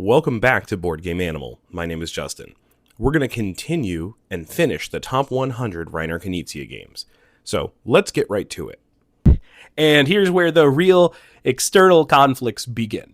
Welcome back to Board Game Animal. My name is Justin. We're going to continue and finish the top 100 Reiner Knizia games. So let's get right to it. And here's where the real external conflicts begin.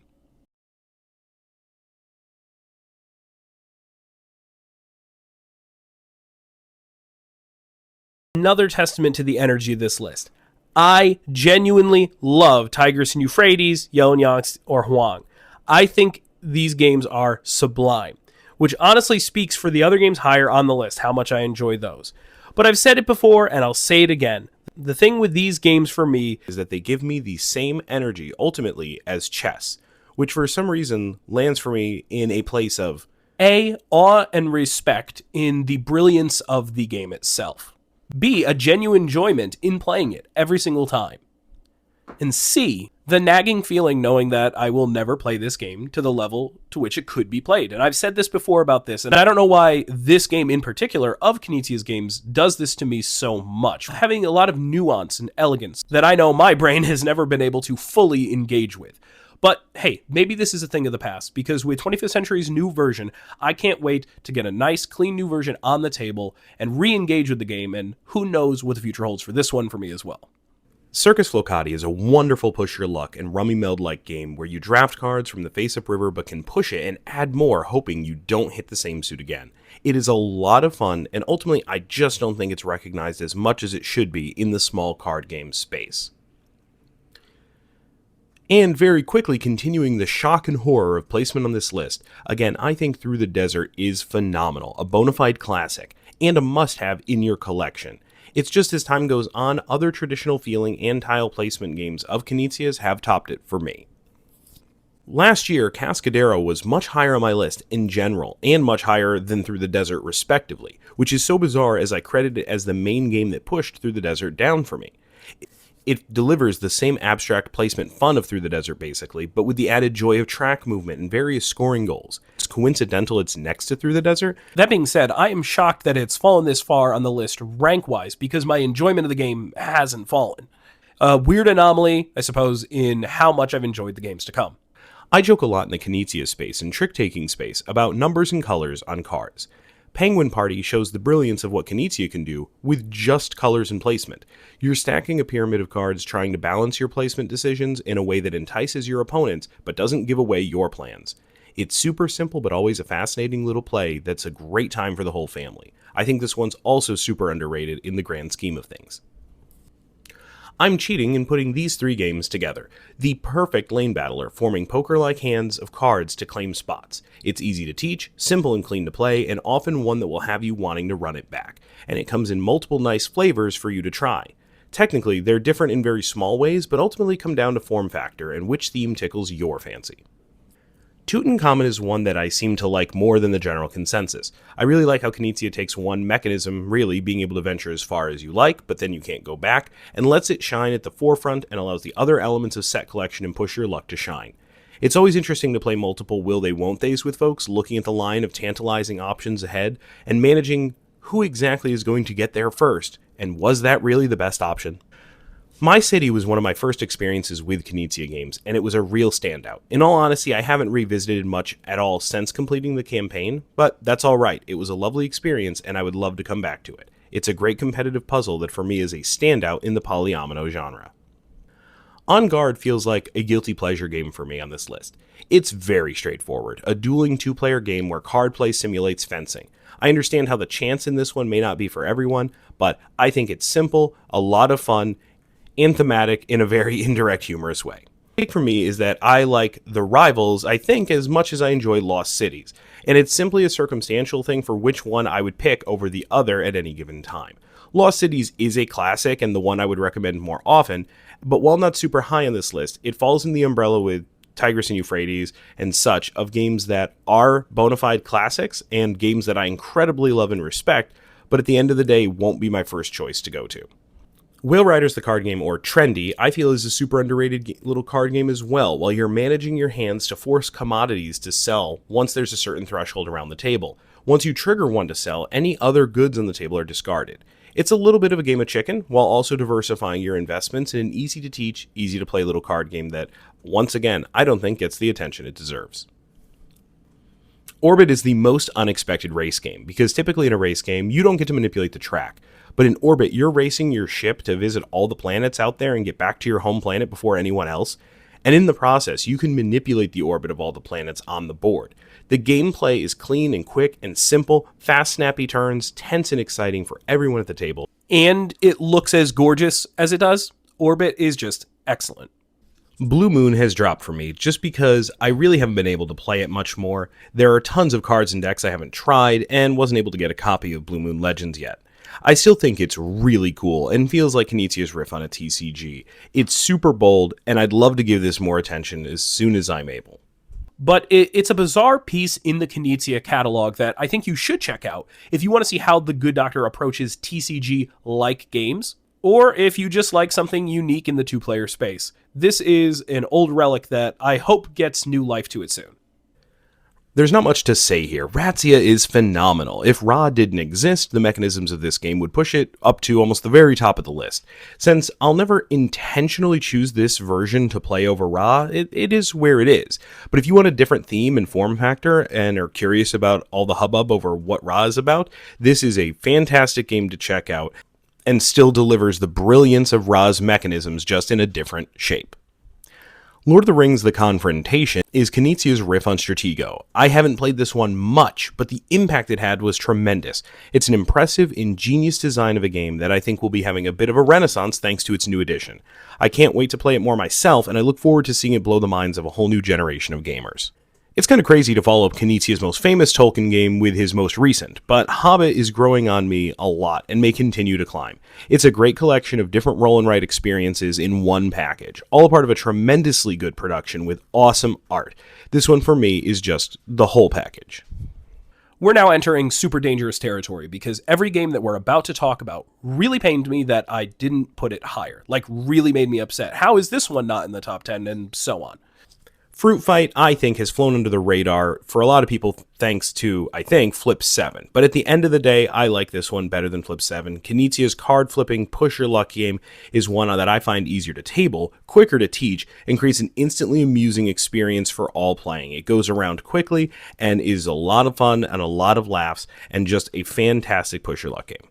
Another testament to the energy of this list. I genuinely love Tigris and Euphrates, Yelnyaks, or Huang. I think these games are sublime, which honestly speaks for the other games higher on the list, how much I enjoy those. But I've said it before, and I'll say it again. The thing with these games for me is that they give me the same energy, ultimately, as chess, which for some reason lands for me in a place of A, awe and respect in the brilliance of the game itself. B, a genuine enjoyment in playing it every single time. And C, the nagging feeling knowing that I will never play this game to the level to which it could be played. And I've said this before about this, and I don't know why this game in particular of Knizia's games does this to me so much. Having a lot of nuance and elegance that I know my brain has never been able to fully engage with. But hey, maybe this is a thing of the past, because with 25th Century's new version, I can't wait to get a nice, clean new version on the table and re-engage with the game, and who knows what the future holds for this one for me as well. Circus Flocati is a wonderful push your luck and rummy meld-like game where you draft cards from the face-up river but can push it and add more, hoping you don't hit the same suit again. It is a lot of fun, and ultimately I just don't think it's recognized as much as it should be in the small card game space. And very quickly, continuing the shock and horror of placement on this list, again, I think Through the Desert is phenomenal, a bona fide classic, and a must-have in your collection. It's just as time goes on, other traditional feeling and tile placement games of Knizia's have topped it for me. Last year, Cascadero was much higher on my list in general, and much higher than Through the Desert respectively, which is so bizarre as I credit it as the main game that pushed Through the Desert down for me. It delivers the same abstract placement fun of Through the Desert basically, but with the added joy of track movement and various scoring goals. It's coincidental it's next to Through the Desert. That being said, I am shocked that it's fallen this far on the list rank-wise, because my enjoyment of the game hasn't fallen. A weird anomaly, I suppose, in how much I've enjoyed the games to come. I joke a lot in the Knizia space and trick-taking space about numbers and colors on cards. Penguin Party shows the brilliance of what Knizia can do with just colors and placement. You're stacking a pyramid of cards trying to balance your placement decisions in a way that entices your opponents but doesn't give away your plans. It's super simple but always a fascinating little play that's a great time for the whole family. I think this one's also super underrated in the grand scheme of things. I'm cheating in putting these three games together. The perfect lane battler, forming poker-like hands of cards to claim spots. It's easy to teach, simple and clean to play, and often one that will have you wanting to run it back. And it comes in multiple nice flavors for you to try. Technically, they're different in very small ways, but ultimately come down to form factor and which theme tickles your fancy. Tutankhamun is one that I seem to like more than the general consensus. I really like how Knizia takes one mechanism, really being able to venture as far as you like, but then you can't go back, and lets it shine at the forefront and allows the other elements of set collection and push your luck to shine. It's always interesting to play multiple will they won't they's with folks, looking at the line of tantalizing options ahead, and managing who exactly is going to get there first, and was that really the best option? My City was one of my first experiences with Knizia games, and it was a real standout. In all honesty, I haven't revisited much at all since completing the campaign, but that's alright. It was a lovely experience, and I would love to come back to it. It's a great competitive puzzle that for me is a standout in the Polyomino genre. On Guard feels like a guilty pleasure game for me on this list. It's very straightforward, a dueling two-player game where card play simulates fencing. I understand how the chance in this one may not be for everyone, but I think it's simple, a lot of fun, and thematic in a very indirect, humorous way. The for me is that I like The Rivals, I think, as much as I enjoy Lost Cities, and it's simply a circumstantial thing for which one I would pick over the other at any given time. Lost Cities is a classic and the one I would recommend more often, but while not super high on this list, it falls in the umbrella with Tigris and Euphrates and such of games that are bona fide classics and games that I incredibly love and respect, but at the end of the day won't be my first choice to go to. Whale Riders the card game, or Trendy, I feel is a super underrated little card game as well, while you're managing your hands to force commodities to sell once there's a certain threshold around the table. Once you trigger one to sell, any other goods on the table are discarded. It's a little bit of a game of chicken, while also diversifying your investments in an easy-to-teach, easy-to-play little card game that, once again, I don't think gets the attention it deserves. Orbit is the most unexpected race game, because typically in a race game, you don't get to manipulate the track. But in Orbit, you're racing your ship to visit all the planets out there and get back to your home planet before anyone else. And in the process, you can manipulate the orbit of all the planets on the board. The gameplay is clean and quick and simple, fast, snappy turns, tense and exciting for everyone at the table. And it looks as gorgeous as it does. Orbit is just excellent. Blue Moon has dropped for me just because I really haven't been able to play it much more. There are tons of cards and decks I haven't tried and wasn't able to get a copy of Blue Moon Legends yet. I still think it's really cool and feels like Knizia's riff on a TCG. It's super bold, and I'd love to give this more attention as soon as I'm able. But it's a bizarre piece in the Knizia catalog that I think you should check out if you want to see how the Good Doctor approaches TCG-like games, or if you just like something unique in the two-player space. This is an old relic that I hope gets new life to it soon. There's not much to say here. Razzia is phenomenal. If Ra didn't exist, the mechanisms of this game would push it up to almost the very top of the list. Since I'll never intentionally choose this version to play over Ra, it is where it is. But if you want a different theme and form factor and are curious about all the hubbub over what Ra is about, this is a fantastic game to check out and still delivers the brilliance of Ra's mechanisms just in a different shape. Lord of the Rings The Confrontation is Knizia's riff on Stratego. I haven't played this one much, but the impact it had was tremendous. It's an impressive, ingenious design of a game that I think will be having a bit of a renaissance thanks to its new edition. I can't wait to play it more myself, and I look forward to seeing it blow the minds of a whole new generation of gamers. It's kind of crazy to follow up Knizia's most famous Tolkien game with his most recent, but Hobbit is growing on me a lot and may continue to climb. It's a great collection of different roll and write experiences in one package, all a part of a tremendously good production with awesome art. This one for me is just the whole package. We're now entering super dangerous territory because every game that we're about to talk about really pained me that I didn't put it higher, like really made me upset. How is this one not in the top 10 and so on? Fruit Fight, I think, has flown under the radar for a lot of people thanks to, I think, Flip 7. But at the end of the day, I like this one better than Flip 7. Knizia's card-flipping, push-your-luck game is one that I find easier to table, quicker to teach, and creates an instantly amusing experience for all playing. It goes around quickly and is a lot of fun and a lot of laughs and just a fantastic push-your-luck game.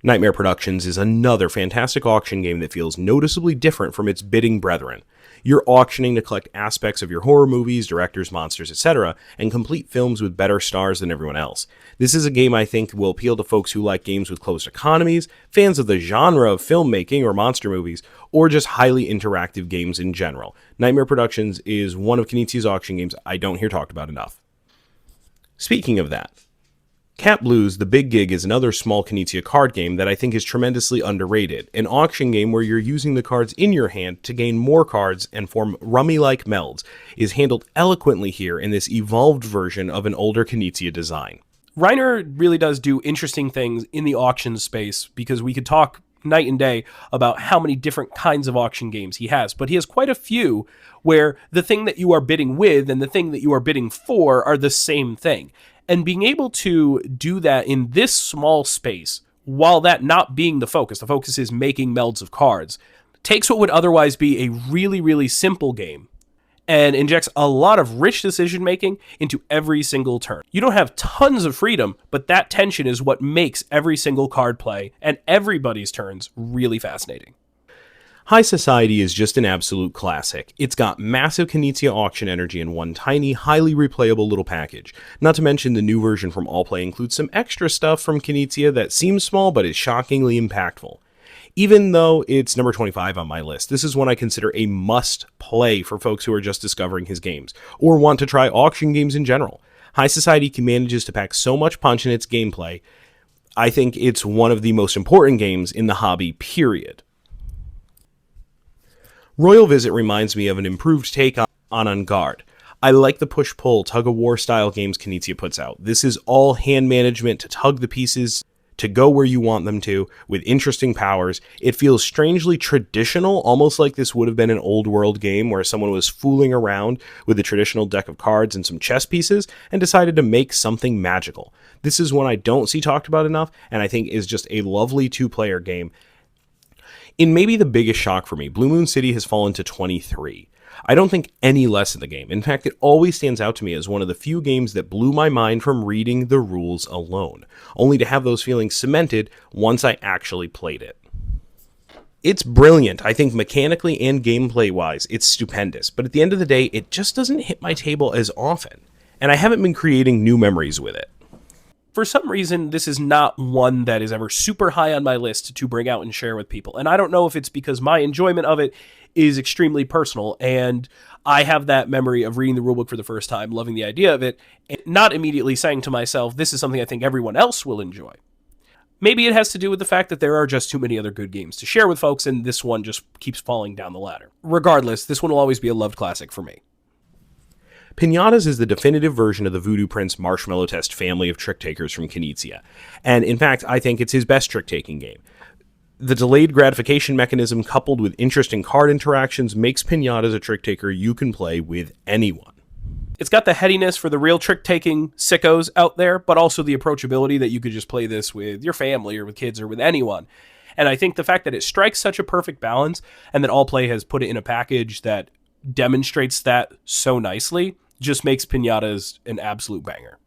Nightmare Productions is another fantastic auction game that feels noticeably different from its bidding brethren. You're auctioning to collect aspects of your horror movies, directors, monsters, etc., and complete films with better stars than everyone else. This is a game I think will appeal to folks who like games with closed economies, fans of the genre of filmmaking or monster movies, or just highly interactive games in general. Nightmare Productions is one of Knizia's auction games I don't hear talked about enough. Speaking of that, Cat Blues The Big Gig is another small Knizia card game that I think is tremendously underrated. An auction game where you're using the cards in your hand to gain more cards and form rummy-like melds is handled eloquently here in this evolved version of an older Knizia design. Reiner really does do interesting things in the auction space because we could talk night and day about how many different kinds of auction games he has, but he has quite a few where the thing that you are bidding with and the thing that you are bidding for are the same thing. And being able to do that in this small space, while that not being the focus is making melds of cards, takes what would otherwise be a really, really simple game and injects a lot of rich decision-making into every single turn. You don't have tons of freedom, but that tension is what makes every single card play and everybody's turns really fascinating. High Society is just an absolute classic. It's got massive Knizia auction energy in one tiny, highly replayable little package. Not to mention the new version from Allplay includes some extra stuff from Knizia that seems small but is shockingly impactful. Even though it's number 25 on my list, this is one I consider a must-play for folks who are just discovering his games, or want to try auction games in general. High Society manages to pack so much punch in its gameplay, I think it's one of the most important games in the hobby, period. Royal Visit reminds me of an improved take on Guard. I like the push-pull, tug-of-war style games Knizia puts out. This is all hand management to tug the pieces to go where you want them to, with interesting powers. It feels strangely traditional, almost like this would have been an old world game where someone was fooling around with a traditional deck of cards and some chess pieces and decided to make something magical. This is one I don't see talked about enough, and I think is just a lovely two-player game. In maybe the biggest shock for me, Blue Moon City has fallen to 23. I don't think any less of the game. In fact, it always stands out to me as one of the few games that blew my mind from reading the rules alone, only to have those feelings cemented once I actually played it. It's brilliant. I think mechanically and gameplay-wise, it's stupendous. But at the end of the day, it just doesn't hit my table as often. And I haven't been creating new memories with it. For some reason, this is not one that is ever super high on my list to bring out and share with people. And I don't know if it's because my enjoyment of it is extremely personal, and I have that memory of reading the rulebook for the first time, loving the idea of it, and not immediately saying to myself, this is something I think everyone else will enjoy. Maybe it has to do with the fact that there are just too many other good games to share with folks, and this one just keeps falling down the ladder. Regardless, this one will always be a loved classic for me. Pinatas is the definitive version of the Voodoo Prince Marshmallow Test family of trick takers from Knizia, and in fact, I think it's his best trick-taking game. The delayed gratification mechanism coupled with interesting card interactions makes Pinatas a trick taker you can play with anyone. It's got the headiness for the real trick-taking sickos out there, but also the approachability that you could just play this with your family or with kids or with anyone. And I think the fact that it strikes such a perfect balance and that All Play has put it in a package that demonstrates that so nicely just makes Pinatas an absolute banger.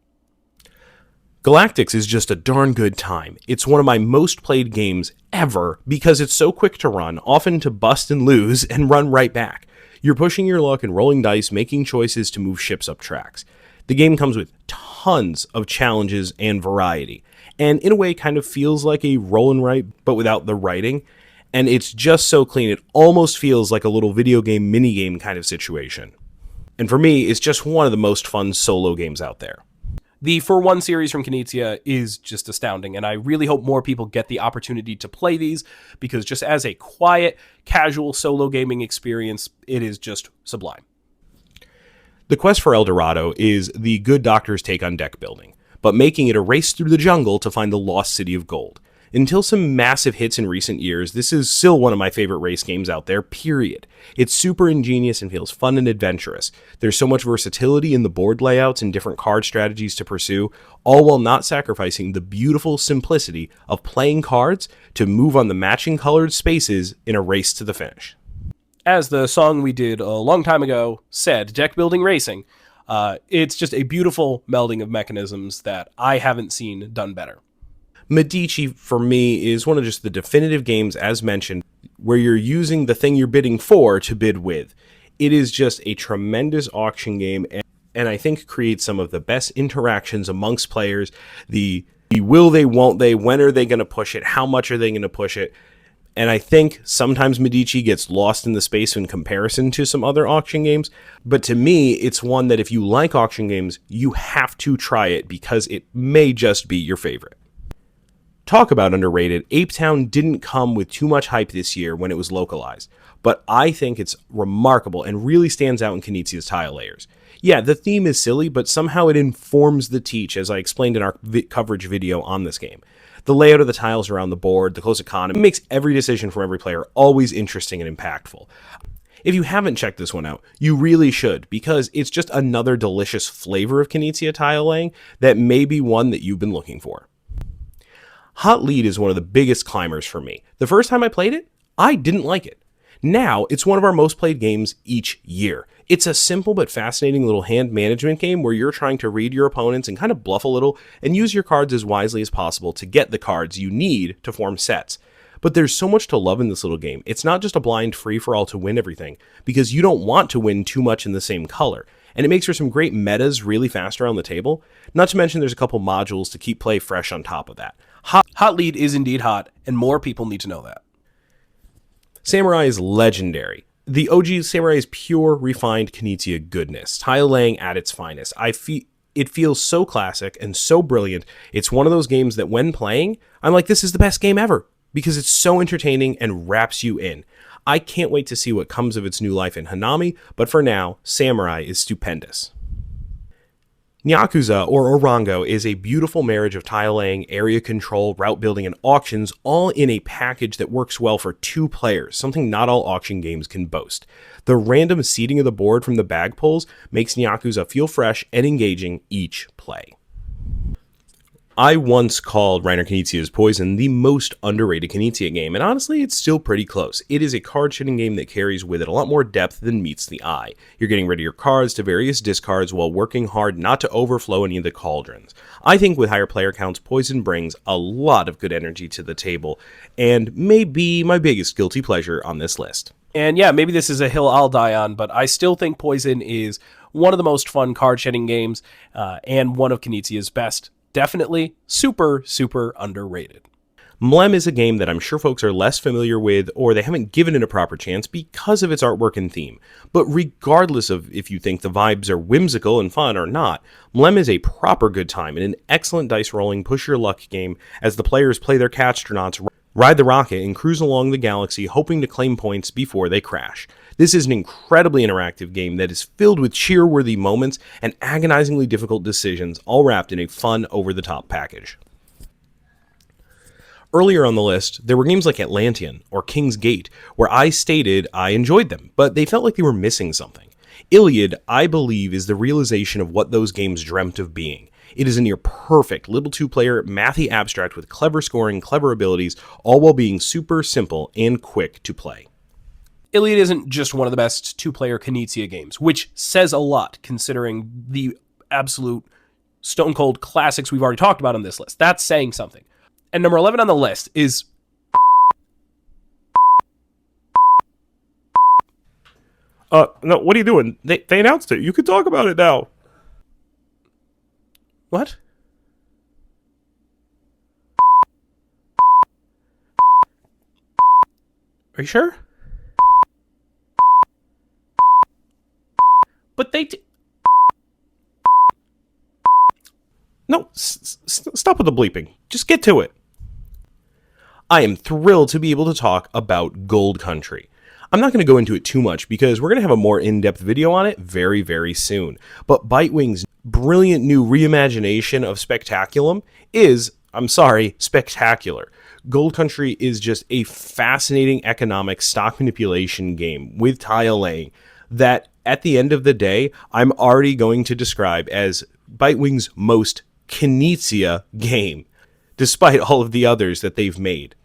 Galactics is just a darn good time. It's one of my most played games ever because it's so quick to run, often to bust and lose, and run right back. You're pushing your luck and rolling dice, making choices to move ships up tracks. The game comes with tons of challenges and variety, and in a way kind of feels like a roll and write, but without the writing, and it's just so clean it almost feels like a little video game minigame kind of situation. And for me, it's just one of the most fun solo games out there. The For One series from Knizia is just astounding, and I really hope more people get the opportunity to play these, because just as a quiet, casual solo gaming experience, it is just sublime. The Quest for El Dorado is the Good Doctor's take on deck building, but making it a race through the jungle to find the lost city of gold. Until some massive hits in recent years, this is still one of my favorite race games out there, period. It's super ingenious and feels fun and adventurous. There's so much versatility in the board layouts and different card strategies to pursue, all while not sacrificing the beautiful simplicity of playing cards to move on the matching colored spaces in a race to the finish. As the song we did a long time ago said, deck building racing, it's just a beautiful melding of mechanisms that I haven't seen done better. Medici, for me, is one of just the definitive games, as mentioned, where you're using the thing you're bidding for to bid with. It is just a tremendous auction game, and I think creates some of the best interactions amongst players. The will they, won't they, when are they going to push it, how much are they going to push it. And I think sometimes Medici gets lost in the space in comparison to some other auction games. But to me, it's one that if you like auction games, you have to try it because it may just be your favorite. Talk about underrated. Ape Town didn't come with too much hype this year when it was localized, but I think it's remarkable and really stands out in Knizia's tile layers. Yeah, the theme is silly, but somehow it informs the teach, as I explained in our coverage video on this game. The layout of the tiles around the board, the close economy, makes every decision from every player always interesting and impactful. If you haven't checked this one out, you really should, because it's just another delicious flavor of Knizia tile laying that may be one that you've been looking for. Hot Lead is one of the biggest climbers for me. The first time I played it, I didn't like it. Now, it's one of our most played games each year. It's a simple but fascinating little hand management game where you're trying to read your opponents and kind of bluff a little and use your cards as wisely as possible to get the cards you need to form sets. But there's so much to love in this little game. It's not just a blind free-for-all to win everything, because you don't want to win too much in the same color. And it makes for some great metas really fast around the table. Not to mention there's a couple modules to keep play fresh on top of that. Hot Lead is indeed hot, and more people need to know that. Samurai is legendary. The OG Samurai is pure, refined Knizia goodness, tile laying at its finest. It feels so classic and so brilliant. It's one of those games that when playing, I'm like, this is the best game ever, because it's so entertaining and wraps you in. I can't wait to see what comes of its new life in Hanami, but for now, Samurai is stupendous. Nyakuza, or Orango, is a beautiful marriage of tile laying, area control, route building, and auctions, all in a package that works well for 2 players, something not all auction games can boast. The random seeding of the board from the bag pulls makes Nyakuza feel fresh and engaging each play. I once called Reiner Knizia's Poison the most underrated Knizia game, and honestly, it's still pretty close. It is a card-shitting game that carries with it a lot more depth than meets the eye. You're getting rid of your cards to various discards while working hard not to overflow any of the cauldrons. I think with higher player counts, Poison brings a lot of good energy to the table, and may be my biggest guilty pleasure on this list. And yeah, maybe this is a hill I'll die on, but I still think Poison is one of the most fun card-shedding games, and one of Knizia's best. Definitely super, super underrated. Mlem is a game that I'm sure folks are less familiar with, or they haven't given it a proper chance because of its artwork and theme. But regardless of if you think the vibes are whimsical and fun or not, Mlem is a proper good time and an excellent dice rolling push your luck game as the players play their catstronauts, ride the rocket, and cruise along the galaxy hoping to claim points before they crash. This is an incredibly interactive game that is filled with cheer-worthy moments and agonizingly difficult decisions, all wrapped in a fun, over-the-top package. Earlier on the list, there were games like Atlantean or King's Gate, where I stated I enjoyed them, but they felt like they were missing something. Iliad, I believe, is the realization of what those games dreamt of being. It is a near-perfect little two-player mathy abstract with clever scoring, clever abilities, all while being super simple and quick to play. Iliad isn't just one of the best two-player Knizia games, which says a lot considering the absolute stone-cold classics we've already talked about on this list. That's saying something. And number 11 on the list is... No, what are you doing? They announced it. You can talk about it now. What? Are you sure? But they... No, stop with the bleeping. Just get to it. I am thrilled to be able to talk about Gold Country. I'm not going to go into it too much because we're going to have a more in-depth video on it very, very soon. But Bitewing's brilliant new reimagination of Spectaculum is, spectacular. Gold Country is just a fascinating economic stock manipulation game with tile laying that, at the end of the day, I'm already going to describe as Bitewing's most Knizia game, despite all of the others that they've made.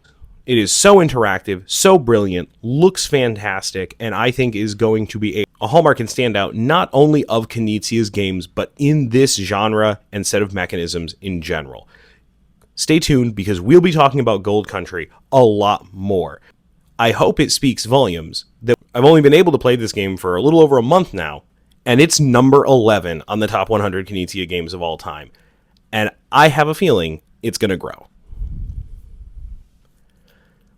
It is so interactive, so brilliant, looks fantastic, and I think is going to be a hallmark and standout not only of Knizia's games, but in this genre and set of mechanisms in general. Stay tuned because we'll be talking about Gold Country a lot more. I hope it speaks volumes that I've only been able to play this game for a little over a month now, and it's number 11 on the top 100 Knizia games of all time. And I have a feeling it's going to grow.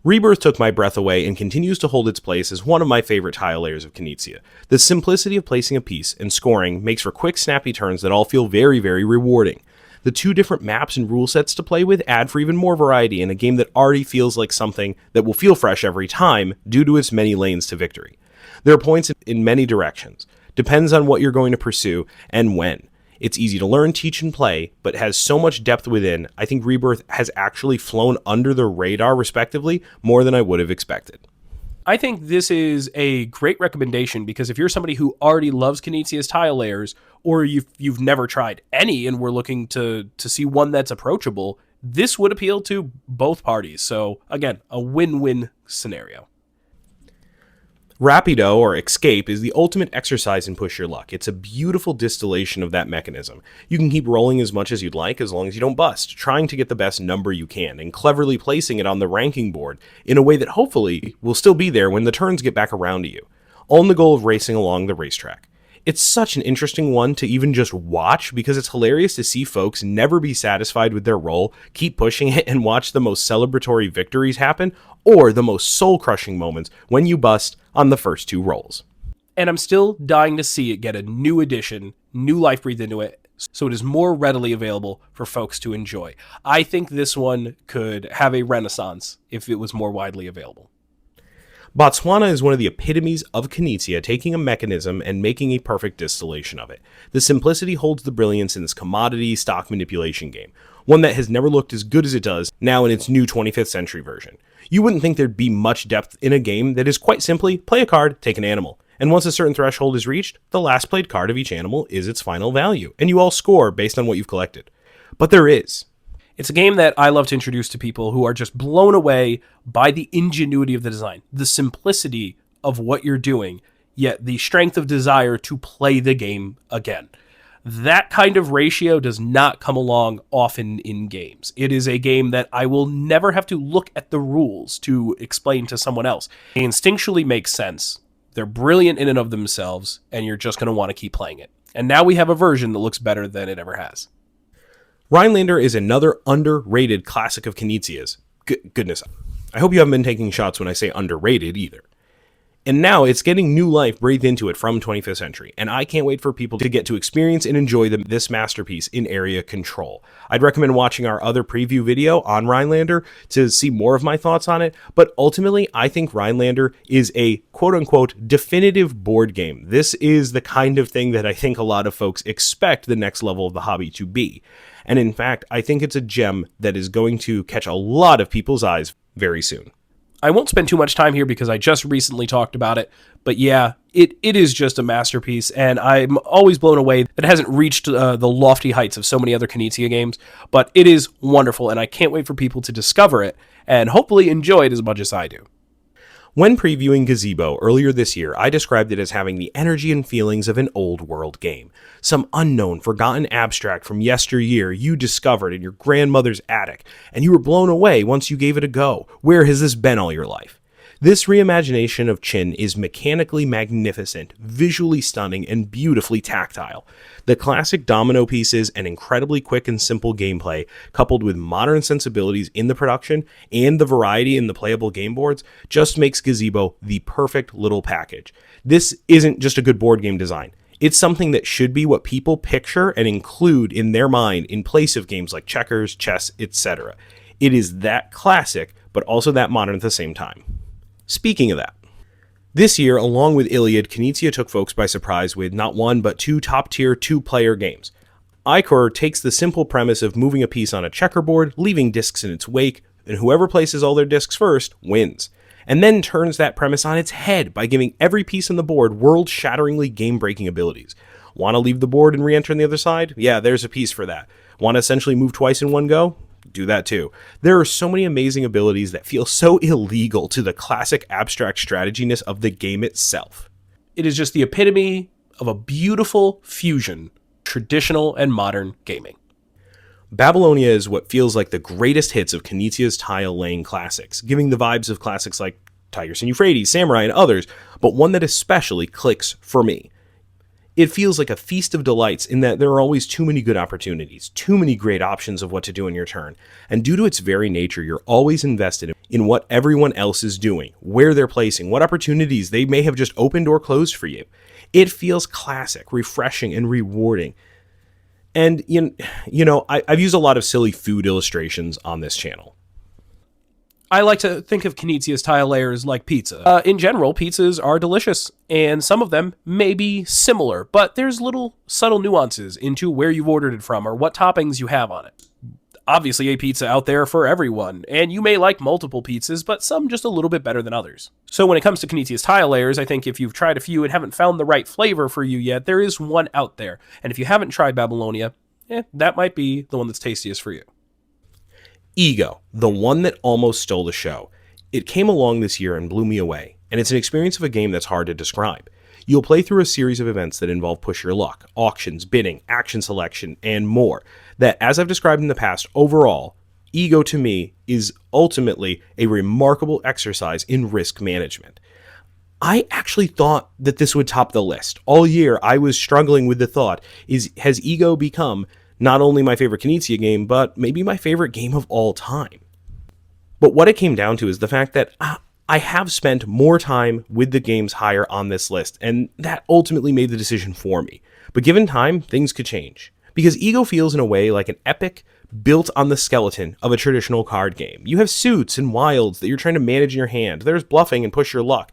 Rebirth took my breath away and continues to hold its place as one of my favorite tile layers of Knizia. The simplicity of placing a piece and scoring makes for quick, snappy turns that all feel very, very rewarding. The two different maps and rule sets to play with add for even more variety in a game that already feels like something that will feel fresh every time due to its many lanes to victory. There are points in many directions. Depends on what you're going to pursue and when. It's easy to learn, teach, and play, but has so much depth within, I think Rebirth has actually flown under the radar, respectively, more than I would have expected. I think this is a great recommendation because if you're somebody who already loves Knizia's tile layers, or you've never tried any and we're looking to see one that's approachable, this would appeal to both parties. So, again, a win-win scenario. Rapido, or Escape, is the ultimate exercise in push your luck. It's a beautiful distillation of that mechanism. You can keep rolling as much as you'd like as long as you don't bust, trying to get the best number you can, and cleverly placing it on the ranking board in a way that hopefully will still be there when the turns get back around to you, all in the goal of racing along the racetrack. It's such an interesting one to even just watch because it's hilarious to see folks never be satisfied with their roll, keep pushing it, and watch the most celebratory victories happen, or the most soul-crushing moments when you bust on the first two rolls. And I'm still dying to see it get a new edition, new life breathed into it, so it is more readily available for folks to enjoy. I think this one could have a renaissance if it was more widely available. Botswana is one of the epitomes of Knizia, taking a mechanism and making a perfect distillation of it. The simplicity holds the brilliance in this commodity stock manipulation game, one that has never looked as good as it does now in its new 25th century version. You wouldn't think there'd be much depth in a game that is quite simply play a card, take an animal. And once a certain threshold is reached, the last played card of each animal is its final value, and you all score based on what you've collected. But there is. It's a game that I love to introduce to people who are just blown away by the ingenuity of the design, the simplicity of what you're doing, yet the strength of desire to play the game again. That kind of ratio does not come along often in games. It is a game that I will never have to look at the rules to explain to someone else. They instinctually make sense. They're brilliant in and of themselves, and you're just going to want to keep playing it. And now we have a version that looks better than it ever has. Rhinelander is another underrated classic of Knizia's. Goodness, I hope you haven't been taking shots when I say underrated either. And now it's getting new life breathed into it from 25th Century, and I can't wait for people to get to experience and enjoy this masterpiece in area control. I'd recommend watching our other preview video on Rhinelander to see more of my thoughts on it, but ultimately I think Rhinelander is a quote-unquote definitive board game. This is the kind of thing that I think a lot of folks expect the next level of the hobby to be. And in fact, I think it's a gem that is going to catch a lot of people's eyes very soon. I won't spend too much time here because I just recently talked about it, but yeah, it is just a masterpiece, and I'm always blown away that it hasn't reached the lofty heights of so many other Knizia games, but it is wonderful, and I can't wait for people to discover it and hopefully enjoy it as much as I do. When previewing Gazebo earlier this year, I described it as having the energy and feelings of an old world game. Some unknown, forgotten abstract from yesteryear you discovered in your grandmother's attic, and you were blown away once you gave it a go. Where has this been all your life? This reimagination of Qin is mechanically magnificent, visually stunning, and beautifully tactile. The classic domino pieces and incredibly quick and simple gameplay, coupled with modern sensibilities in the production and the variety in the playable game boards, just makes Gazebo the perfect little package. This isn't just a good board game design. It's something that should be what people picture and include in their mind in place of games like checkers, chess, etc. It is that classic, but also that modern at the same time. Speaking of that, this year, along with Iliad, Knizia took folks by surprise with not one, but two top-tier two-player games. Icor takes the simple premise of moving a piece on a checkerboard, leaving discs in its wake, and whoever places all their discs first wins, and then turns that premise on its head by giving every piece on the board world-shatteringly game-breaking abilities. Want to leave the board and re-enter on the other side? Yeah, there's a piece for that. Want to essentially move twice in one go? Do that too. There are so many amazing abilities that feel so illegal to the classic abstract strategyness of the game itself. It is just the epitome of a beautiful fusion, traditional and modern gaming. Babylonia is what feels like the greatest hits of Knizia's tile-laying classics, giving the vibes of classics like Tigris and Euphrates, Samurai, and others, but one that especially clicks for me. It feels like a feast of delights in that there are always too many good opportunities, too many great options of what to do in your turn, and due to its very nature, you're always invested in what everyone else is doing, where they're placing, what opportunities they may have just opened or closed for you. It feels classic, refreshing, and rewarding. And, I've used a lot of silly food illustrations on this channel. I like to think of Knizia's tile layers like pizza. In general, pizzas are delicious, and some of them may be similar, but there's little subtle nuances into where you've ordered it from or what toppings you have on it. Obviously, a pizza out there for everyone, and you may like multiple pizzas, but some just a little bit better than others. So when it comes to Knizia's tile layers, I think if you've tried a few and haven't found the right flavor for you yet, there is one out there. And if you haven't tried Babylonia, that might be the one that's tastiest for you. Ego, the one that almost stole the show. It came along this year and blew me away, and it's an experience of a game that's hard to describe. You'll play through a series of events that involve push your luck, auctions, bidding, action selection, and more, that, as I've described in the past, overall, Ego to me is ultimately a remarkable exercise in risk management. I actually thought that this would top the list. All year, I was struggling with the thought, has Ego become not only my favorite Knizia game, but maybe my favorite game of all time? But what it came down to is the fact that I have spent more time with the games higher on this list, and that ultimately made the decision for me. But given time, things could change. Because Ego feels in a way like an epic built on the skeleton of a traditional card game. You have suits and wilds that you're trying to manage in your hand. There's bluffing and push your luck.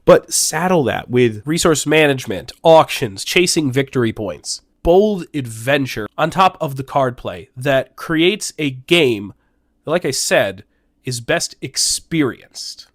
But saddle that with resource management, auctions, chasing victory points, bold adventure on top of the card play that creates a game that, like I said, is best experienced.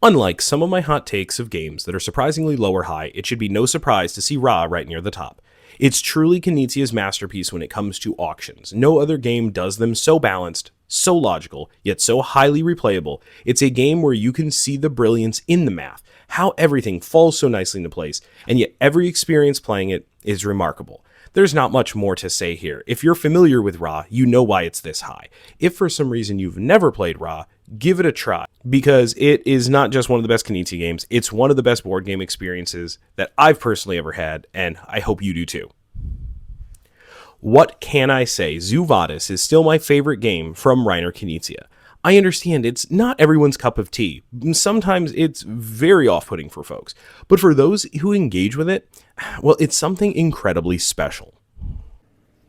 Unlike some of my hot takes of games that are surprisingly low or high, it should be no surprise to see Ra right near the top. It's truly Knizia's masterpiece when it comes to auctions. No other game does them so balanced, so logical, yet so highly replayable. It's a game where you can see the brilliance in the math, how everything falls so nicely into place, and yet every experience playing it is remarkable. There's not much more to say here. If you're familiar with Ra, you know why it's this high. If for some reason you've never played Ra, give it a try, because it is not just one of the best Knizia games, it's one of the best board game experiences that I've personally ever had, and I hope you do too. What can I say? Zoo Vadis is still my favorite game from Reiner Knizia. I understand it's not everyone's cup of tea. Sometimes it's very off-putting for folks. But for those who engage with it, well, it's something incredibly special.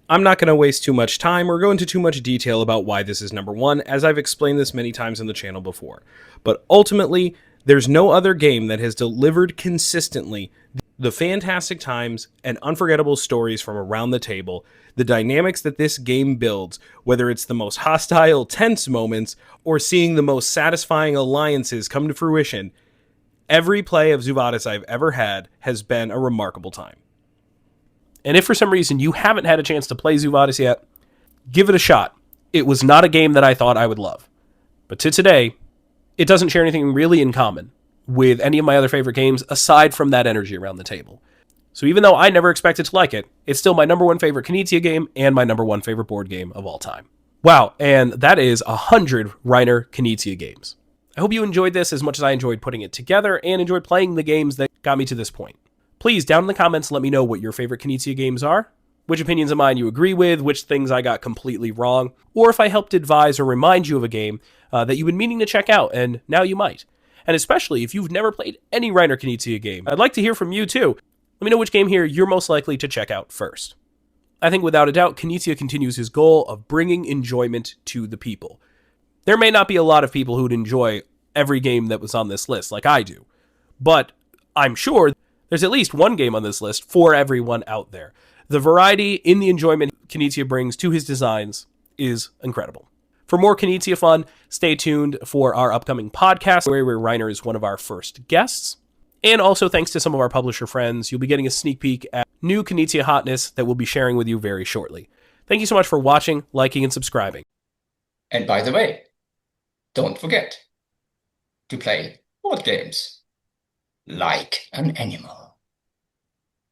I'm not going to waste too much time or go into too much detail about why this is number one, as I've explained this many times on the channel before. But ultimately, there's no other game that has delivered consistently the fantastic times and unforgettable stories from around the table, the dynamics that this game builds, whether it's the most hostile, tense moments, or seeing the most satisfying alliances come to fruition. Every play of Zoo Vadis I've ever had has been a remarkable time. And if for some reason you haven't had a chance to play Zoo Vadis yet, give it a shot. It was not a game that I thought I would love. But to today, it doesn't share anything really in common with any of my other favorite games aside from that energy around the table. So even though I never expected to like it, it's still my number one favorite Knizia game and my number one favorite board game of all time. Wow, and that is 100 Reiner Knizia games. I hope you enjoyed this as much as I enjoyed putting it together and enjoyed playing the games that got me to this point. Please, down in the comments, let me know what your favorite Knizia games are, which opinions of mine you agree with, which things I got completely wrong, or if I helped advise or remind you of a game that you've been meaning to check out, and now you might. And especially if you've never played any Reiner Knizia game, I'd like to hear from you too. Let me know which game here you're most likely to check out first. I think without a doubt, Knizia continues his goal of bringing enjoyment to the people. There may not be a lot of people who'd enjoy every game that was on this list like I do, but I'm sure there's at least one game on this list for everyone out there. The variety in the enjoyment Knizia brings to his designs is incredible. For more Knizia fun, stay tuned for our upcoming podcast, where Reiner is one of our first guests. And also, thanks to some of our publisher friends, you'll be getting a sneak peek at new Knizia hotness that we'll be sharing with you very shortly. Thank you so much for watching, liking, and subscribing. And by the way, don't forget to play board games like an animal.